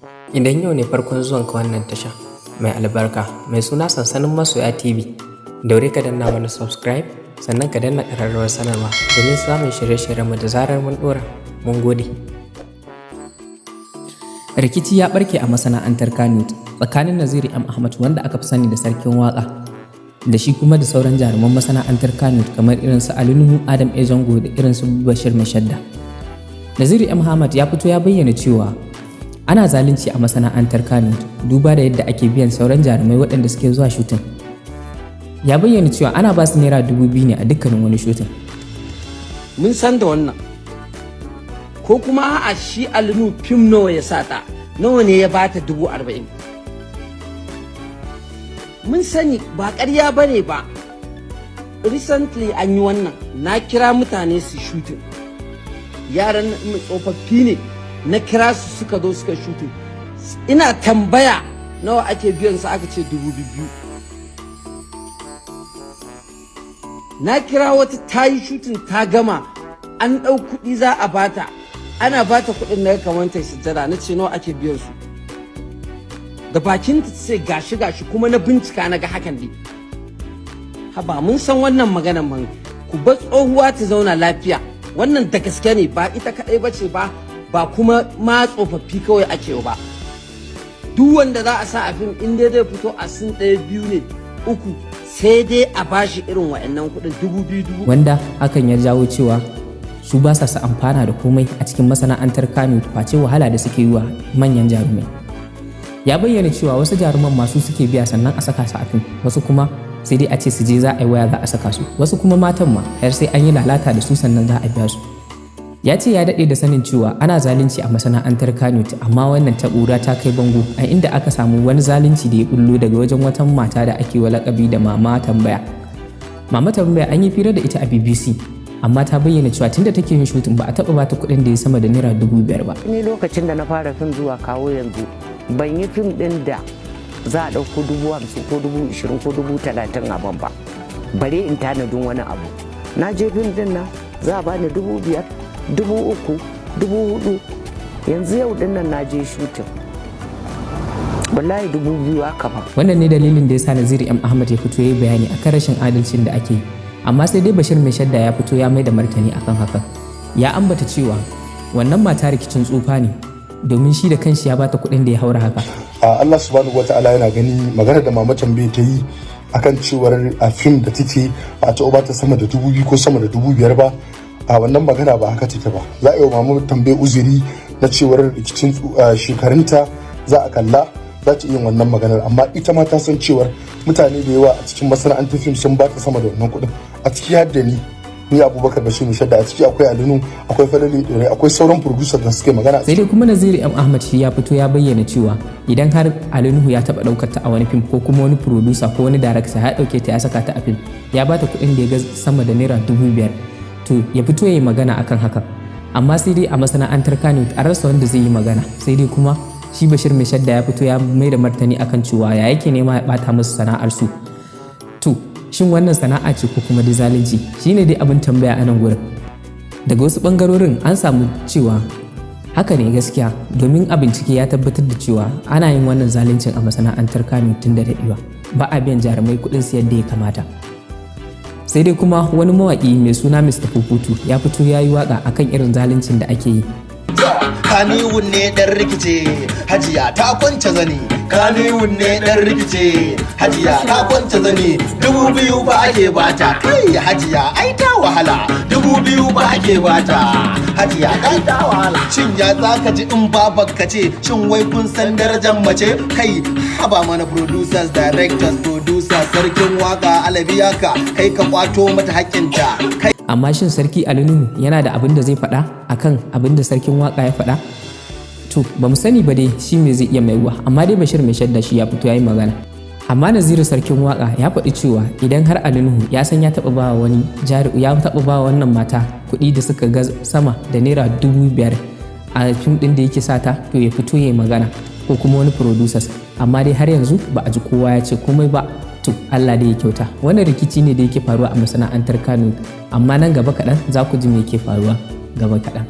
Idan yau ne farkon zuwanka wannan tasha mai albarka mai suna Sansanin Masoya TV, daure ka danna mana subscribe sannan ka danna ƙararrawar sanarwa domin samun shirye-shiryenmu da zarar mun ɗora. Mun gode. Rikici ya ɓarke a masana'antar Kannywood tsakanin Naziru M. Ahmad wanda aka fi sani da Sarkin Waƙa da shi kuma da sauran jaruman masana'antar Kannywood kamar irin su Ali Nuhu, Adam A. Zango da irin su Bashir Mai Shadda. Naziru M. Ahmad ya fito ya bayyana cewa ana zalunci a masana'antar Kannywood duba da yadda ake biyan sauran jarumai waɗanda suke zuwa shutin. Ya bayyana cewa ana ba su naira 2,000 ne a dukkanin wani shutin. Mun san da wannan. Ko kuma a shi alinu fim nawa ya sata, nawa ne ya bata 40,000. Mun sani ba ƙarya bane ba. Recently an yi wannan, na kira mutane su shooting. Yaran tsofaffi ne, na kira su suka zo suka shooting. Ina tambaya nawa ake biyan su aka ce 2,000. Na kira wata ta yi shooting ta gama, an ɗau kuɗi za a bata. Ana bata kuɗin na kamar ta sujjada, na ce nawa ake biyan su. Da bakin ta ce gashi kuma na bincika na ga hakan dai. Haba mun san wannan maganan man, ku bar tsohuwa ta zauna lafiya. Wannan da gaske ne, ba ita kadai bace ba kuma ma tsofaffi kawai ake ba. Duk wanda za a sa a fim in dai zai fito a sin 1, 2 ne 3 sai dai a bashi irin wa'annan kuɗin 2,000. Wanda hakan ya jawo cewa su ba sa amfana da komai a cikin masana'antar Kannywood face wahala da suke yi wa manyan jarumai. Ya bayyana cewa wasu jaruman masu suke biya sannan a saka su a fim, wasu kuma sai dai a ce su je za a yi waya za a saka su, wasu kuma matan ma har sai an yi lalata da su sannan za a biya su. Ya ce ya daɗe da sanin cewa ana zalunci a masana'antar Kannywood, amma wannan ta'ura ta kai bango a inda aka samu wani zalunci da ya bullo daga wajen wata mata da ake wa lakabi da Mama Tambaya. Mama Tambaya an yi fira da ita a BBC, amma ta bayyana cewa tunda take yin shooting ba a taɓa bata kuɗin da ya sama da naira 5,000 ba. Ni lokacin da na fara fim zuwa kawo yanzu ban yi fim ɗin da za a ɗauko 50,000 ko 20,000 ko 30,000 a ban ba, bare in tanadin wani abu. Na je fim ɗin nan za a bani 5,000, 3,000, 4,000. Yanzu yau ɗin nan na je shooting wallahi 2,000 aka ba. Wannan ne dalilin da ya sa Naziru M. Ahmad ya fito ya yi bayani akan rashin adalcin da ake yi, amma sai dai Bashir Mai Shadda ya fito ya mai da martani akan hakan. Ya ambata cewa wannan mata rikicin tsufa ne domin shi da kanshi ya bata kuɗin da ya haura haka. Allah subhanahu wata'ala yana gani magana da Mama Tambaya ta yi akan cewar a fim da take ba ta bata sama da 2,000 ko sama da 5,000 ba, a wannan magana ba haka take ba. Za a yi wa Mama Tambaya uzuri na cewar rikicin shekarunta za a kalla, za ta iya wannan maganar, amma ita ma ta san cewar mutane da yawa a cikin masana'antar fim sun bata sama da wannan kuɗin, a ciki har da ni Abubakar Bashir Mai Shadda, a ciki akwai Alinu, akwai Falale Dore, akwai sauran producer da suke magana. Sai dai kuma Naziru M. Ahmad shi ya fito ya bayyana cewa idan har Alinu ya taba daukar ta a wani fim ko kuma wani producer ko wani director ya dauke ta ya saka ta a fim ya bata kuɗin da ya ga sama da naira 5,000, to ya fito ya yi magana akan hakan. Amma sai dai a masana'antar Kannywood an rasa wanda zai yi magana, sai dai kuma shi Bashir Mai Shadda ya fito ya mai da martani akan cewa ya yake nema ya bata musu sana'ar su. To shin wannan sana'a ce ko kuma dai zalunci? Shine dai abin tambaya a nan gurin. Daga wasu bangarorin an samu cewa haka ne gaskiya, domin a bincike ya tabbatar da cewa ana yin wannan zaluncin a masana'antar Kannywood tun da daɗewa, ba a biyan jarumai kuɗin su yadda ya kamata. Sai dai kuma wani mawaƙi mai suna Mr. Puputu ya fito ya yi waƙa akan irin zaluncin da ake yi. Kannywood ne ɗan rikice, Hajiya ta kwance zani. Kannywood ne ɗan rikice, Hajiya ta kwance zani. 2,000 ba ake bata, kai Hajiya ai ta wahala. 2,000 ba ake bata, Hajiya ai ta wahala. Shin ya zaka ji in babanka ce, shin wai kun san darajar mace? Kai haba mana producers, directors, sarkin waka alabiyaka, kai ka kwato mata haƙƙinta. Amma shin Sarki Alinu yana da abin da zai faɗa akan abin da sarkin waka ya faɗa? To ba mu sani ba dai shi me zai iya maiwa, amma dai Bashir Mai Shadda shi ya fito ya yi magana. Amma Naziru Sarkin Waka ya faɗi cewa idan har Alinu ya san ya taɓa ba wani ya taɓa ba wannan mata kuɗi da suka ga sama da naira 5,000 a fim ɗin da yake sata, to ya fito ya yi magana, ko kuma wani producers. Amma dai har yanzu ba a ji kowa ya ce komai ba. To Allah dai ya kyauta. Wannan rikici ne da yake faruwa a masana'antar Kannywood, amma nan gaba kaɗan za ku ji me yake faruwa gaba kaɗan.